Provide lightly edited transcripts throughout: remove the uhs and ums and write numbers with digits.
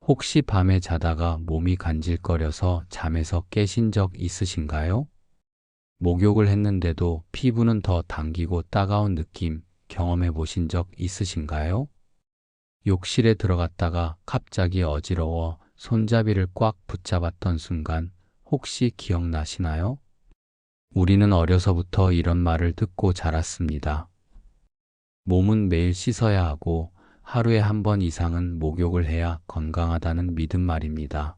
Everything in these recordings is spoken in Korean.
혹시 밤에 자다가 몸이 간질거려서 잠에서 깨신 적 있으신가요? 목욕을 했는데도 피부는 더 당기고 따가운 느낌 경험해 보신 적 있으신가요? 욕실에 들어갔다가 갑자기 어지러워 손잡이를 꽉 붙잡았던 순간 혹시 기억나시나요? 우리는 어려서부터 이런 말을 듣고 자랐습니다. 몸은 매일 씻어야 하고 하루에 한 번 이상은 목욕을 해야 건강하다는 믿음 말입니다.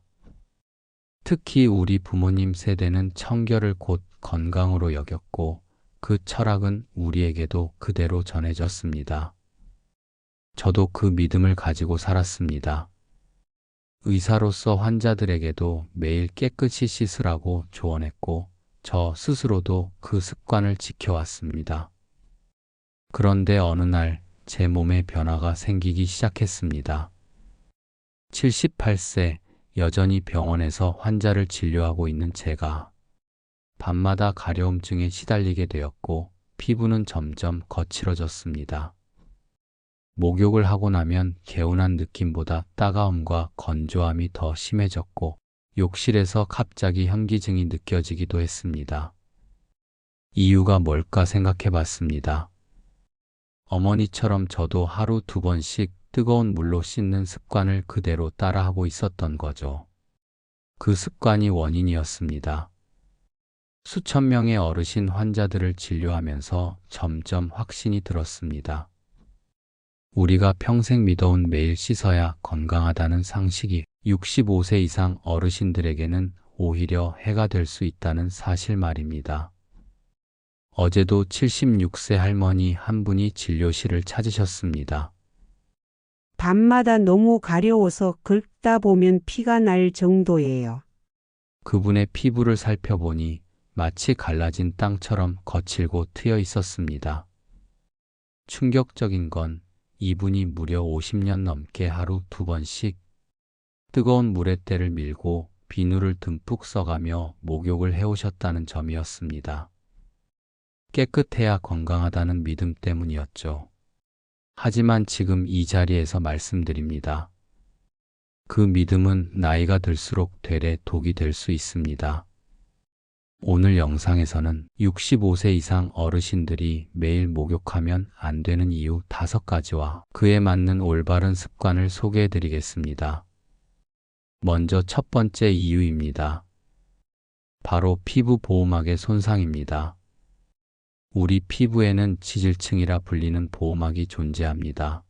특히 우리 부모님 세대는 청결을 곧 건강으로 여겼고 그 철학은 우리에게도 그대로 전해졌습니다. 저도 그 믿음을 가지고 살았습니다. 의사로서 환자들에게도 매일 깨끗이 씻으라고 조언했고 저 스스로도 그 습관을 지켜왔습니다. 그런데 어느 날 제 몸에 변화가 생기기 시작했습니다. 78세, 여전히 병원에서 환자를 진료하고 있는 제가 밤마다 가려움증에 시달리게 되었고 피부는 점점 거칠어졌습니다. 목욕을 하고 나면 개운한 느낌보다 따가움과 건조함이 더 심해졌고 욕실에서 갑자기 현기증이 느껴지기도 했습니다. 이유가 뭘까 생각해 봤습니다. 어머니처럼 저도 하루 2번씩 뜨거운 물로 씻는 습관을 그대로 따라하고 있었던 거죠. 그 습관이 원인이었습니다. 수천 명의 어르신 환자들을 진료하면서 점점 확신이 들었습니다. 우리가 평생 믿어온 매일 씻어야 건강하다는 상식이 65세 이상 어르신들에게는 오히려 해가 될 수 있다는 사실 말입니다. 어제도 76세 할머니 한 분이 진료실을 찾으셨습니다. 밤마다 너무 가려워서 긁다 보면 피가 날 정도예요. 그분의 피부를 살펴보니 마치 갈라진 땅처럼 거칠고 트여 있었습니다. 충격적인 건 이분이 무려 50년 넘게 하루 2번씩 뜨거운 물에 때를 밀고 비누를 듬뿍 써가며 목욕을 해오셨다는 점이었습니다. 깨끗해야 건강하다는 믿음 때문이었죠. 하지만 지금 이 자리에서 말씀드립니다. 그 믿음은 나이가 들수록 되레 독이 될 수 있습니다. 오늘 영상에서는 65세 이상 어르신들이 매일 목욕하면 안 되는 이유 5가지와 그에 맞는 올바른 습관을 소개해 드리겠습니다. 먼저 첫 번째 이유입니다. 바로 피부 보호막의 손상입니다. 우리 피부에는 치질층이라 불리는 보호막이 존재합니다.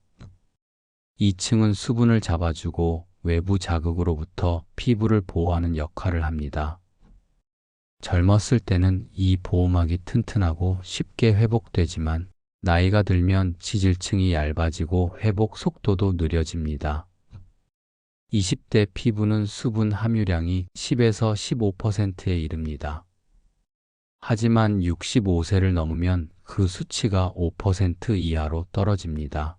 이 층은 수분을 잡아주고 외부 자극으로부터 피부를 보호하는 역할을 합니다. 젊었을 때는 이 보호막이 튼튼하고 쉽게 회복되지만 나이가 들면 치질층이 얇아지고 회복 속도도 느려집니다. 20대 피부는 수분 함유량이 10에서 15%에 이릅니다. 하지만 65세를 넘으면 그 수치가 5% 이하로 떨어집니다.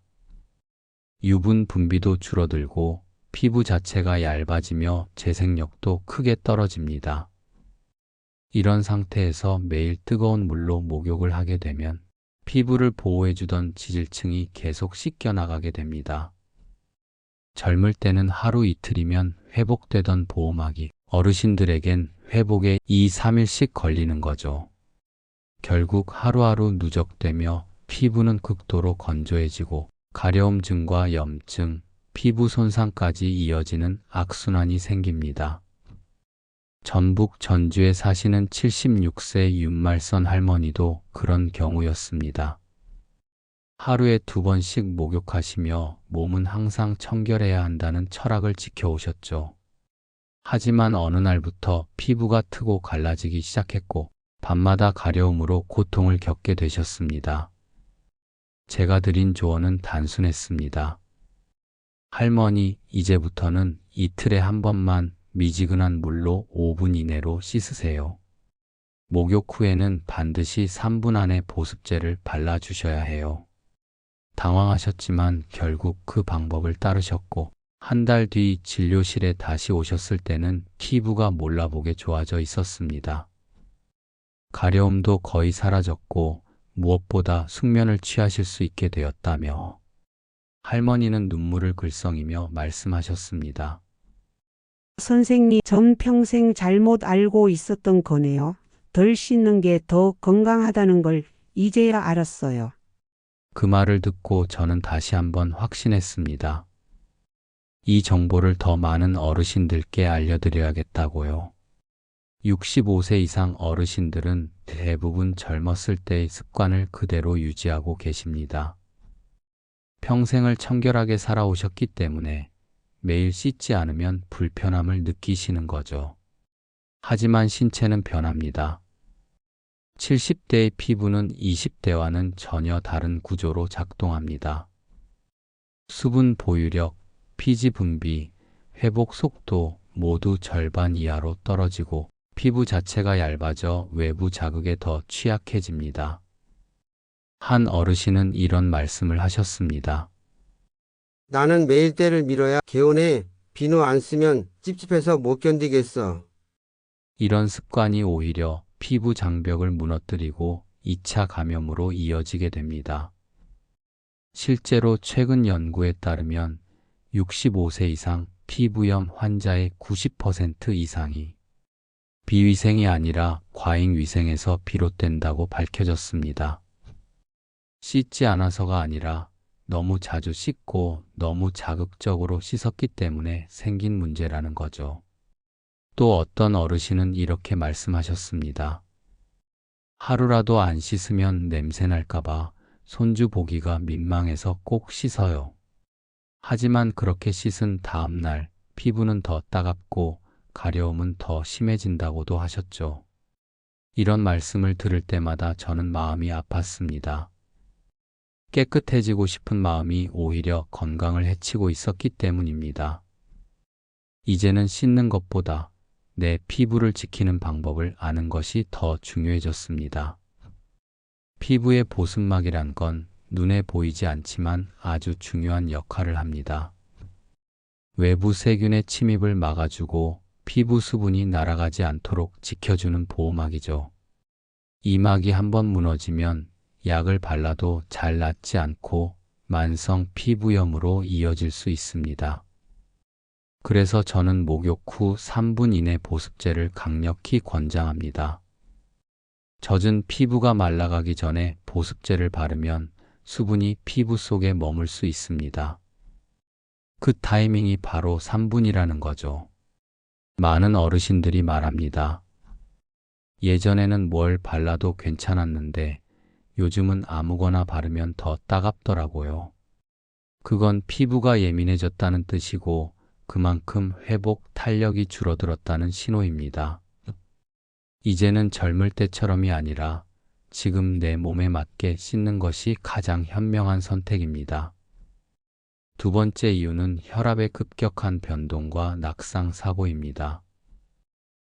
유분 분비도 줄어들고 피부 자체가 얇아지며 재생력도 크게 떨어집니다. 이런 상태에서 매일 뜨거운 물로 목욕을 하게 되면 피부를 보호해주던 지질층이 계속 씻겨나가게 됩니다. 젊을 때는 하루 이틀이면 회복되던 보호막이 어르신들에겐 회복에 2, 3일씩 걸리는 거죠. 결국 하루하루 누적되며 피부는 극도로 건조해지고 가려움증과 염증, 피부 손상까지 이어지는 악순환이 생깁니다. 전북 전주에 사시는 76세 윤말선 할머니도 그런 경우였습니다. 하루에 2번씩 목욕하시며 몸은 항상 청결해야 한다는 철학을 지켜오셨죠. 하지만 어느 날부터 피부가 트고 갈라지기 시작했고 밤마다 가려움으로 고통을 겪게 되셨습니다. 제가 드린 조언은 단순했습니다. 할머니, 이제부터는 이틀에 한 번만 미지근한 물로 5분 이내로 씻으세요. 목욕 후에는 반드시 3분 안에 보습제를 발라주셔야 해요. 당황하셨지만 결국 그 방법을 따르셨고 한 달 뒤 진료실에 다시 오셨을 때는 피부가 몰라보게 좋아져 있었습니다. 가려움도 거의 사라졌고 무엇보다 숙면을 취하실 수 있게 되었다며 할머니는 눈물을 글썽이며 말씀하셨습니다. 선생님, 전 평생 잘못 알고 있었던 거네요. 덜 씻는 게 더 건강하다는 걸 이제야 알았어요. 그 말을 듣고 저는 다시 한번 확신했습니다. 이 정보를 더 많은 어르신들께 알려드려야겠다고요. 65세 이상 어르신들은 대부분 젊었을 때의 습관을 그대로 유지하고 계십니다. 평생을 청결하게 살아오셨기 때문에 매일 씻지 않으면 불편함을 느끼시는 거죠. 하지만 신체는 변합니다. 70대의 피부는 20대와는 전혀 다른 구조로 작동합니다. 수분 보유력, 피지 분비, 회복 속도 모두 절반 이하로 떨어지고 피부 자체가 얇아져 외부 자극에 더 취약해집니다. 한 어르신은 이런 말씀을 하셨습니다. 나는 매일 때를 밀어야 개운해. 비누 안 쓰면 찝찝해서 못 견디겠어. 이런 습관이 오히려 피부 장벽을 무너뜨리고 2차 감염으로 이어지게 됩니다. 실제로 최근 연구에 따르면 65세 이상 피부염 환자의 90% 이상이 비위생이 아니라 과잉위생에서 비롯된다고 밝혀졌습니다. 씻지 않아서가 아니라 너무 자주 씻고 너무 자극적으로 씻었기 때문에 생긴 문제라는 거죠. 또 어떤 어르신은 이렇게 말씀하셨습니다. 하루라도 안 씻으면 냄새 날까봐 손주 보기가 민망해서 꼭 씻어요. 하지만 그렇게 씻은 다음 날 피부는 더 따갑고 가려움은 더 심해진다고도 하셨죠. 이런 말씀을 들을 때마다 저는 마음이 아팠습니다. 깨끗해지고 싶은 마음이 오히려 건강을 해치고 있었기 때문입니다. 이제는 씻는 것보다 내 피부를 지키는 방법을 아는 것이 더 중요해졌습니다. 피부의 보습막이란 건 눈에 보이지 않지만 아주 중요한 역할을 합니다. 외부 세균의 침입을 막아주고 피부 수분이 날아가지 않도록 지켜주는 보호막이죠. 이 막이 한번 무너지면 약을 발라도 잘 낫지 않고 만성 피부염으로 이어질 수 있습니다. 그래서 저는 목욕 후 3분 이내 보습제를 강력히 권장합니다. 젖은 피부가 말라가기 전에 보습제를 바르면 수분이 피부 속에 머물 수 있습니다. 그 타이밍이 바로 3분이라는 거죠. 많은 어르신들이 말합니다. 예전에는 뭘 발라도 괜찮았는데 요즘은 아무거나 바르면 더 따갑더라고요. 그건 피부가 예민해졌다는 뜻이고 그만큼 회복 탄력이 줄어들었다는 신호입니다. 이제는 젊을 때처럼이 아니라 지금 내 몸에 맞게 씻는 것이 가장 현명한 선택입니다. 두 번째 이유는 혈압의 급격한 변동과 낙상 사고입니다.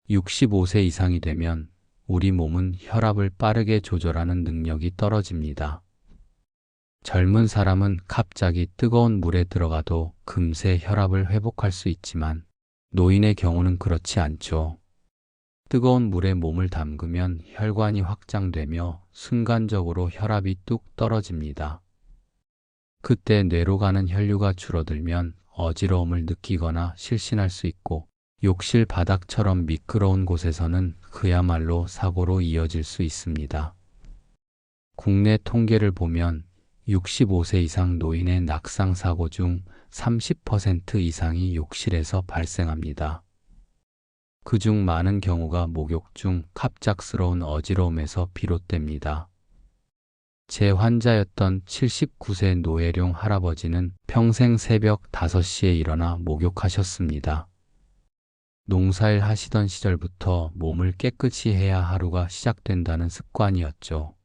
65세 이상이 되면 우리 몸은 혈압을 빠르게 조절하는 능력이 떨어집니다. 젊은 사람은 갑자기 뜨거운 물에 들어가도 금세 혈압을 회복할 수 있지만 노인의 경우는 그렇지 않죠. 뜨거운 물에 몸을 담그면 혈관이 확장되며 순간적으로 혈압이 뚝 떨어집니다. 그때 뇌로 가는 혈류가 줄어들면 어지러움을 느끼거나 실신할 수 있고 욕실 바닥처럼 미끄러운 곳에서는 그야말로 사고로 이어질 수 있습니다. 국내 통계를 보면 65세 이상 노인의 낙상 사고 중 30% 이상이 욕실에서 발생합니다. 그중 많은 경우가 목욕 중 갑작스러운 어지러움에서 비롯됩니다. 제 환자였던 79세 노혜룡 할아버지는 평생 새벽 5시에 일어나 목욕하셨습니다. 농사일 하시던 시절부터 몸을 깨끗이 해야 하루가 시작된다는 습관이었죠.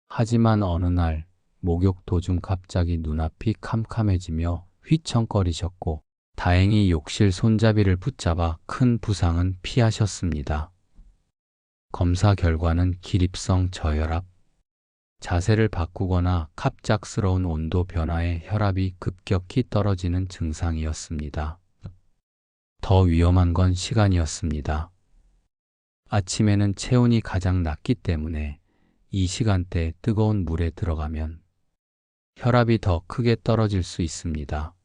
하지만 어느 날 목욕 도중 갑자기 눈앞이 캄캄해지며 휘청거리셨고 다행히 욕실 손잡이를 붙잡아 큰 부상은 피하셨습니다. 검사 결과는 기립성 저혈압, 자세를 바꾸거나 갑작스러운 온도 변화에 혈압이 급격히 떨어지는 증상이었습니다. 더 위험한 건 시간이었습니다. 아침에는 체온이 가장 낮기 때문에 이 시간대에 뜨거운 물에 들어가면 혈압이 더 크게 떨어질 수 있습니다.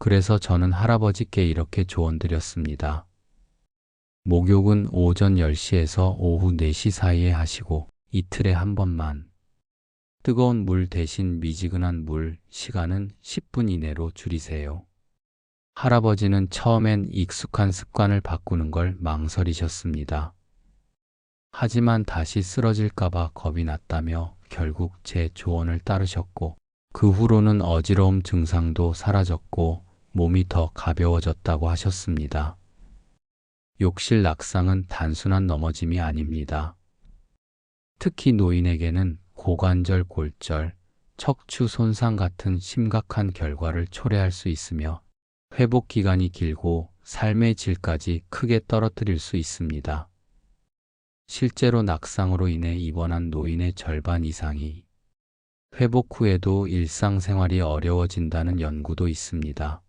그래서 저는 할아버지께 이렇게 조언드렸습니다. 목욕은 오전 10시에서 오후 4시 사이에 하시고 이틀에 한 번만. 뜨거운 물 대신 미지근한 물 시간은 10분 이내로 줄이세요. 할아버지는 처음엔 익숙한 습관을 바꾸는 걸 망설이셨습니다. 하지만 다시 쓰러질까봐 겁이 났다며 결국 제 조언을 따르셨고, 그 후로는 어지러움 증상도 사라졌고 몸이 더 가벼워졌다고 하셨습니다. 욕실 낙상은 단순한 넘어짐이 아닙니다. 특히 노인에게는 고관절 골절, 척추 손상 같은 심각한 결과를 초래할 수 있으며 회복 기간이 길고 삶의 질까지 크게 떨어뜨릴 수 있습니다. 실제로 낙상으로 인해 입원한 노인의 절반 이상이 회복 후에도 일상생활이 어려워진다는 연구도 있습니다.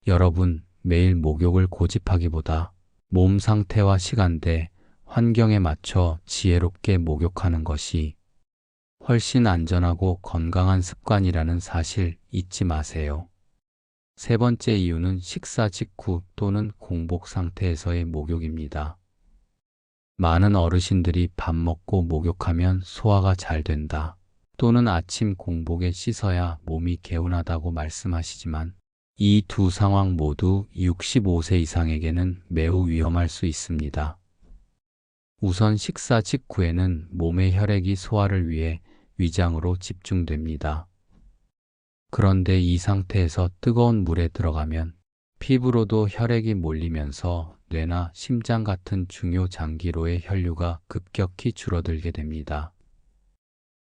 여러분, 매일 목욕을 고집하기보다 몸 상태와 시간대, 환경에 맞춰 지혜롭게 목욕하는 것이 훨씬 안전하고 건강한 습관이라는 사실 잊지 마세요. 세 번째 이유는 식사 직후 또는 공복 상태에서의 목욕입니다. 많은 어르신들이 밥 먹고 목욕하면 소화가 잘 된다, 또는 아침 공복에 씻어야 몸이 개운하다고 말씀하시지만 이 두 상황 모두 65세 이상에게는 매우 위험할 수 있습니다. 우선 식사 직후에는 몸의 혈액이 소화를 위해 위장으로 집중됩니다. 그런데 이 상태에서 뜨거운 물에 들어가면 피부로도 혈액이 몰리면서 뇌나 심장 같은 중요 장기로의 혈류가 급격히 줄어들게 됩니다.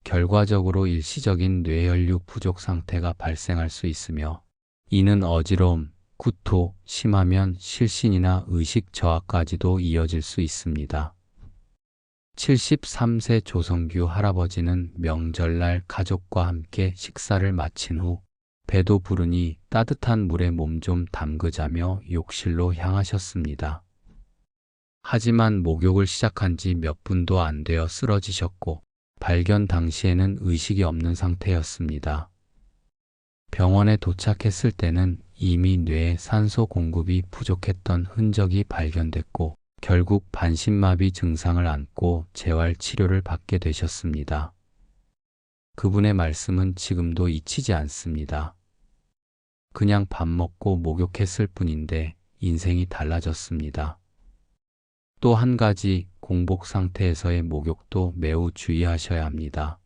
결과적으로 일시적인 뇌혈류 부족 상태가 발생할 수 있으며, 이는 어지러움, 구토, 심하면 실신이나 의식 저하까지도 이어질 수 있습니다. 73세 조성규 할아버지는 명절날 가족과 함께 식사를 마친 후 배도 부르니 따뜻한 물에 몸 좀 담그자며 욕실로 향하셨습니다. 하지만 목욕을 시작한 지 몇 분도 안 되어 쓰러지셨고 발견 당시에는 의식이 없는 상태였습니다. 병원에 도착했을 때는 이미 뇌에 산소 공급이 부족했던 흔적이 발견됐고 결국 반신마비 증상을 안고 재활 치료를 받게 되셨습니다. 그분의 말씀은 지금도 잊히지 않습니다. 그냥 밥 먹고 목욕했을 뿐인데 인생이 달라졌습니다. 또 한 가지, 공복 상태에서의 목욕도 매우 주의하셔야 합니다.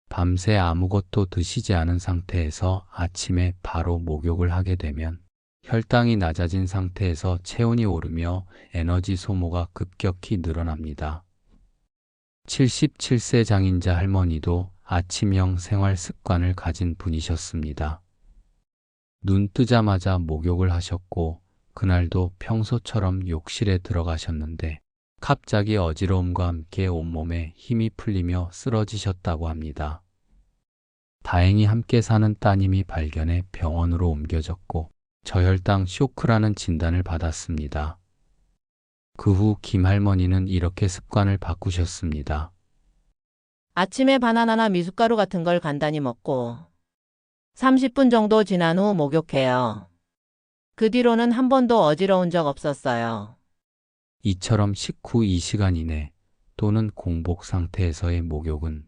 밤새 아무것도 드시지 않은 상태에서 아침에 바로 목욕을 하게 되면 혈당이 낮아진 상태에서 체온이 오르며 에너지 소모가 급격히 늘어납니다. 77세 장인자 할머니도 아침형 생활 습관을 가진 분이셨습니다. 눈 뜨자마자 목욕을 하셨고 그날도 평소처럼 욕실에 들어가셨는데 갑자기 어지러움과 함께 온몸에 힘이 풀리며 쓰러지셨다고 합니다. 다행히 함께 사는 따님이 발견해 병원으로 옮겨졌고 저혈당 쇼크라는 진단을 받았습니다. 그 후 김 할머니는 이렇게 습관을 바꾸셨습니다. 아침에 바나나나 미숫가루 같은 걸 간단히 먹고 30분 정도 지난 후 목욕해요. 그 뒤로는 한 번도 어지러운 적 없었어요. 이처럼 식후 2시간 이내 또는 공복 상태에서의 목욕은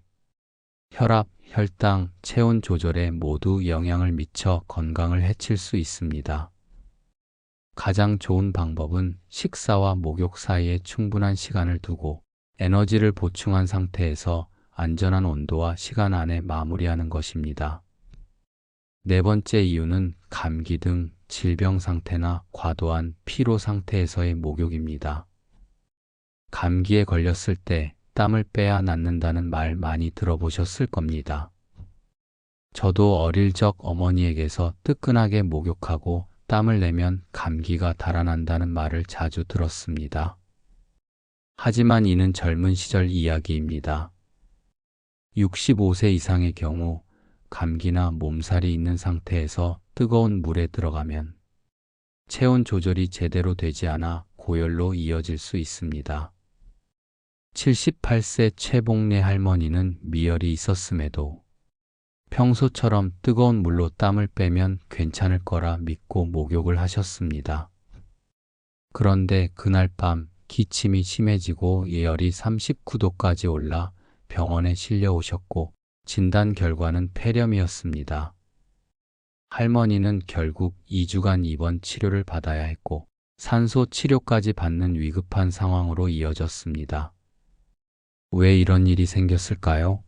혈압, 혈당, 체온 조절에 모두 영향을 미쳐 건강을 해칠 수 있습니다. 가장 좋은 방법은 식사와 목욕 사이에 충분한 시간을 두고 에너지를 보충한 상태에서 안전한 온도와 시간 안에 마무리하는 것입니다. 네 번째 이유는 감기 등 질병 상태나 과도한 피로 상태에서의 목욕입니다. 감기에 걸렸을 때 땀을 빼야 낫는다는 말 많이 들어보셨을 겁니다. 저도 어릴 적 어머니에게서 뜨끈하게 목욕하고 땀을 내면 감기가 달아난다는 말을 자주 들었습니다. 하지만 이는 젊은 시절 이야기입니다. 65세 이상의 경우 감기나 몸살이 있는 상태에서 뜨거운 물에 들어가면 체온 조절이 제대로 되지 않아 고열로 이어질 수 있습니다. 78세 최봉래 할머니는 미열이 있었음에도 평소처럼 뜨거운 물로 땀을 빼면 괜찮을 거라 믿고 목욕을 하셨습니다. 그런데 그날 밤 기침이 심해지고 예열이 39도까지 올라 병원에 실려오셨고 진단 결과는 폐렴이었습니다. 할머니는 결국 2주간 입원 치료를 받아야 했고 산소 치료까지 받는 위급한 상황으로 이어졌습니다. 왜 이런 일이 생겼을까요?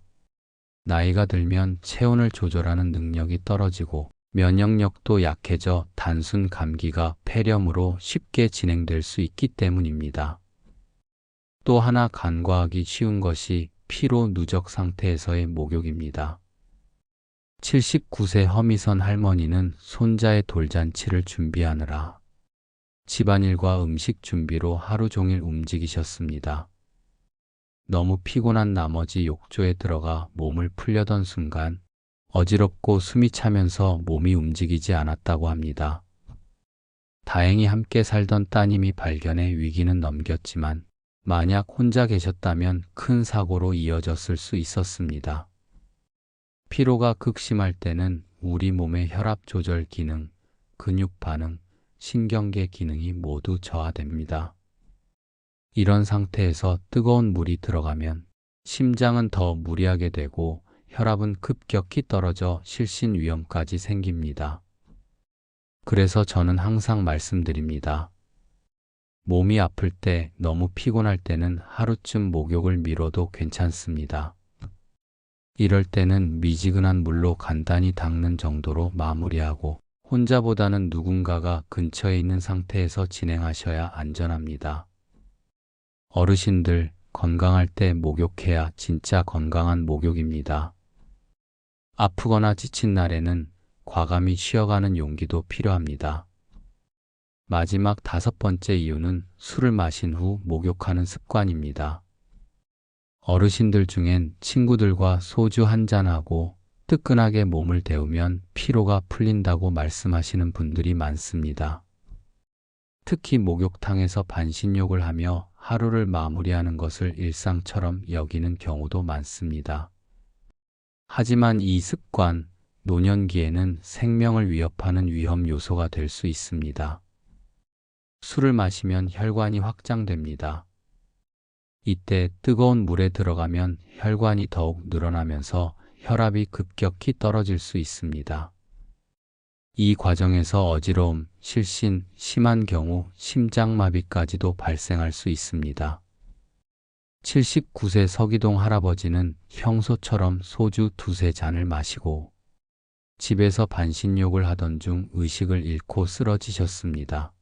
나이가 들면 체온을 조절하는 능력이 떨어지고 면역력도 약해져 단순 감기가 폐렴으로 쉽게 진행될 수 있기 때문입니다. 또 하나 간과하기 쉬운 것이 피로 누적 상태에서의 목욕입니다. 79세 허미선 할머니는 손자의 돌잔치를 준비하느라 집안일과 음식 준비로 하루 종일 움직이셨습니다. 너무 피곤한 나머지 욕조에 들어가 몸을 풀려던 순간 어지럽고 숨이 차면서 몸이 움직이지 않았다고 합니다. 다행히 함께 살던 따님이 발견해 위기는 넘겼지만 만약 혼자 계셨다면 큰 사고로 이어졌을 수 있었습니다. 피로가 극심할 때는 우리 몸의 혈압 조절 기능, 근육 반응, 신경계 기능이 모두 저하됩니다. 이런 상태에서 뜨거운 물이 들어가면 심장은 더 무리하게 되고 혈압은 급격히 떨어져 실신 위험까지 생깁니다. 그래서 저는 항상 말씀드립니다. 몸이 아플 때, 너무 피곤할 때는 하루쯤 목욕을 미뤄도 괜찮습니다. 이럴 때는 미지근한 물로 간단히 닦는 정도로 마무리하고 혼자보다는 누군가가 근처에 있는 상태에서 진행하셔야 안전합니다. 어르신들, 건강할 때 목욕해야 진짜 건강한 목욕입니다. 아프거나 지친 날에는 과감히 쉬어가는 용기도 필요합니다. 마지막 5번째 이유는 술을 마신 후 목욕하는 습관입니다. 어르신들 중엔 친구들과 소주 한잔하고 뜨끈하게 몸을 데우면 피로가 풀린다고 말씀하시는 분들이 많습니다. 특히 목욕탕에서 반신욕을 하며 하루를 마무리하는 것을 일상처럼 여기는 경우도 많습니다. 하지만 이 습관, 노년기에는 생명을 위협하는 위험 요소가 될 수 있습니다. 술을 마시면 혈관이 확장됩니다. 이때 뜨거운 물에 들어가면 혈관이 더욱 늘어나면서 혈압이 급격히 떨어질 수 있습니다. 이 과정에서 어지러움, 실신, 심한 경우 심장마비까지도 발생할 수 있습니다. 79세 서기동 할아버지는 평소처럼 소주 2-3잔을 마시고 집에서 반신욕을 하던 중 의식을 잃고 쓰러지셨습니다.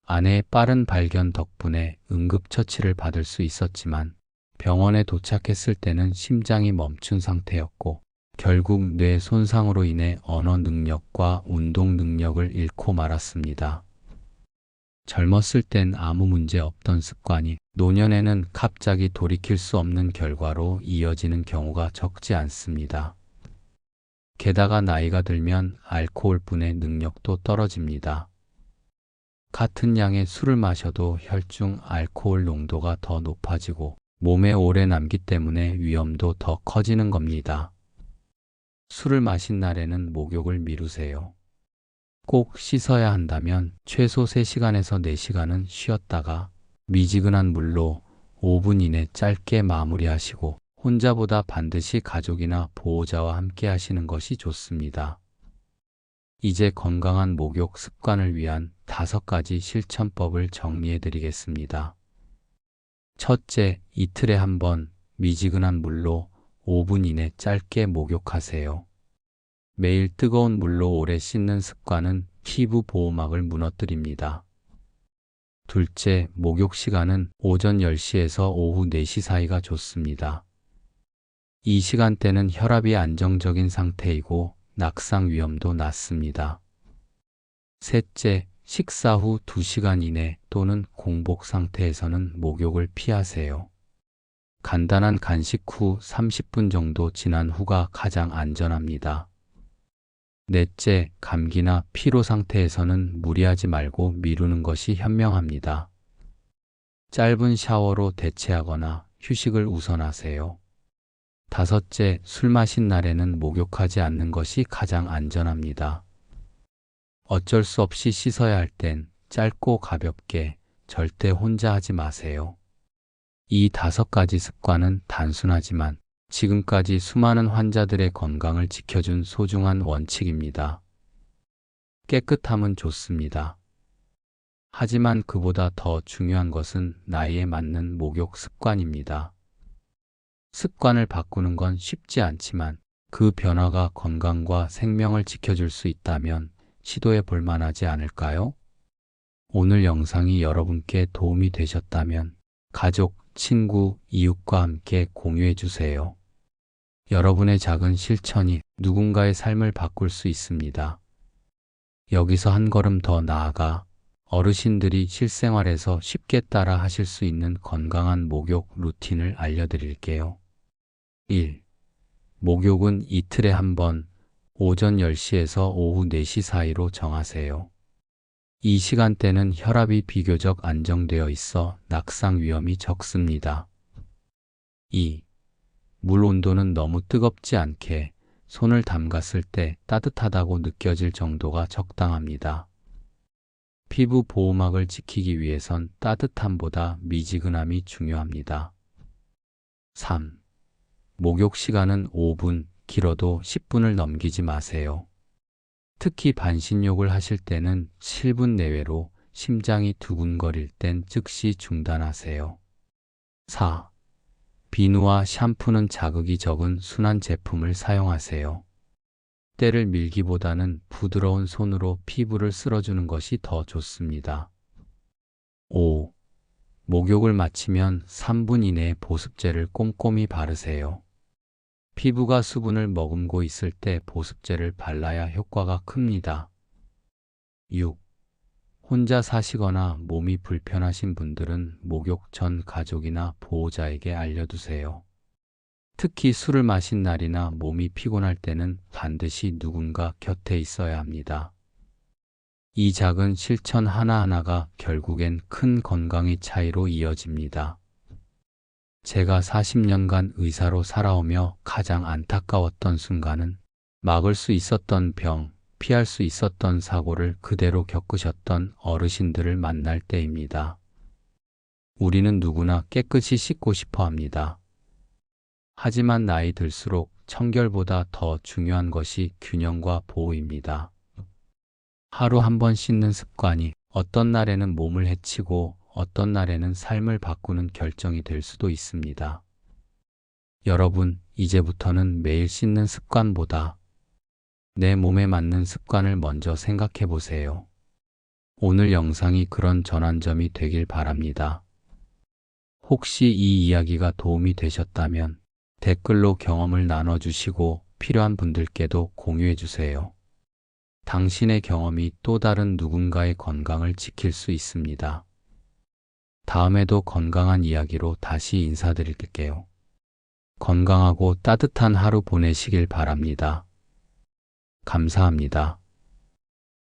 아내의 빠른 발견 덕분에 응급처치를 받을 수 있었지만 병원에 도착했을 때는 심장이 멈춘 상태였고 결국 뇌 손상으로 인해 언어 능력과 운동 능력을 잃고 말았습니다. 젊었을 땐 아무 문제 없던 습관이 노년에는 갑자기 돌이킬 수 없는 결과로 이어지는 경우가 적지 않습니다. 게다가 나이가 들면 알코올분해 능력도 떨어집니다. 같은 양의 술을 마셔도 혈중 알코올 농도가 더 높아지고 몸에 오래 남기 때문에 위험도 더 커지는 겁니다. 술을 마신 날에는 목욕을 미루세요. 꼭 씻어야 한다면 최소 3시간에서 4시간은 쉬었다가 미지근한 물로 5분 이내 짧게 마무리하시고 혼자보다 반드시 가족이나 보호자와 함께 하시는 것이 좋습니다. 이제 건강한 목욕 습관을 위한 5가지 실천법을 정리해 드리겠습니다. 첫째, 이틀에 한 번 미지근한 물로 5분 이내 짧게 목욕하세요. 매일 뜨거운 물로 오래 씻는 습관은 피부 보호막을 무너뜨립니다. 둘째, 목욕 시간은 오전 10시에서 오후 4시 사이가 좋습니다. 이 시간대는 혈압이 안정적인 상태이고 낙상 위험도 낮습니다. 셋째, 식사 후 2시간 이내 또는 공복 상태에서는 목욕을 피하세요. 간단한 간식 후 30분 정도 지난 후가 가장 안전합니다. 넷째, 감기나 피로 상태에서는 무리하지 말고 미루는 것이 현명합니다. 짧은 샤워로 대체하거나 휴식을 우선하세요. 5째, 술 마신 날에는 목욕하지 않는 것이 가장 안전합니다. 어쩔 수 없이 씻어야 할 땐 짧고 가볍게, 절대 혼자 하지 마세요. 이 5가지 습관은 단순하지만 지금까지 수많은 환자들의 건강을 지켜준 소중한 원칙입니다. 깨끗함은 좋습니다. 하지만 그보다 더 중요한 것은 나이에 맞는 목욕 습관입니다. 습관을 바꾸는 건 쉽지 않지만 그 변화가 건강과 생명을 지켜줄 수 있다면 시도해 볼 만하지 않을까요? 오늘 영상이 여러분께 도움이 되셨다면 가족, 친구, 이웃과 함께 공유해 주세요. 여러분의 작은 실천이 누군가의 삶을 바꿀 수 있습니다. 여기서 한 걸음 더 나아가 어르신들이 실생활에서 쉽게 따라 하실 수 있는 건강한 목욕 루틴을 알려드릴게요. 1. 목욕은 이틀에 한 번, 오전 10시에서 오후 4시 사이로 정하세요. 이 시간대는 혈압이 비교적 안정되어 있어 낙상 위험이 적습니다. 2. 물 온도는 너무 뜨겁지 않게 손을 담갔을 때 따뜻하다고 느껴질 정도가 적당합니다. 피부 보호막을 지키기 위해선 따뜻함보다 미지근함이 중요합니다. 3. 목욕 시간은 5분, 길어도 10분을 넘기지 마세요. 특히 반신욕을 하실 때는 7분 내외로 심장이 두근거릴 땐 즉시 중단하세요. 4. 비누와 샴푸는 자극이 적은 순한 제품을 사용하세요. 때를 밀기보다는 부드러운 손으로 피부를 쓸어주는 것이 더 좋습니다. 5. 목욕을 마치면 3분 이내에 보습제를 꼼꼼히 바르세요. 피부가 수분을 머금고 있을 때 보습제를 발라야 효과가 큽니다. 6. 혼자 사시거나 몸이 불편하신 분들은 목욕 전 가족이나 보호자에게 알려두세요. 특히 술을 마신 날이나 몸이 피곤할 때는 반드시 누군가 곁에 있어야 합니다. 이 작은 실천 하나하나가 결국엔 큰 건강의 차이로 이어집니다. 제가 40년간 의사로 살아오며 가장 안타까웠던 순간은 막을 수 있었던 병, 피할 수 있었던 사고를 그대로 겪으셨던 어르신들을 만날 때입니다. 우리는 누구나 깨끗이 씻고 싶어 합니다. 하지만 나이 들수록 청결보다 더 중요한 것이 균형과 보호입니다. 하루 한 번 씻는 습관이 어떤 날에는 몸을 해치고 어떤 날에는 삶을 바꾸는 결정이 될 수도 있습니다. 여러분, 이제부터는 매일 씻는 습관보다 내 몸에 맞는 습관을 먼저 생각해 보세요. 오늘 영상이 그런 전환점이 되길 바랍니다. 혹시 이 이야기가 도움이 되셨다면 댓글로 경험을 나눠주시고 필요한 분들께도 공유해 주세요. 당신의 경험이 또 다른 누군가의 건강을 지킬 수 있습니다. 다음에도 건강한 이야기로 다시 인사드릴게요. 건강하고 따뜻한 하루 보내시길 바랍니다. 감사합니다.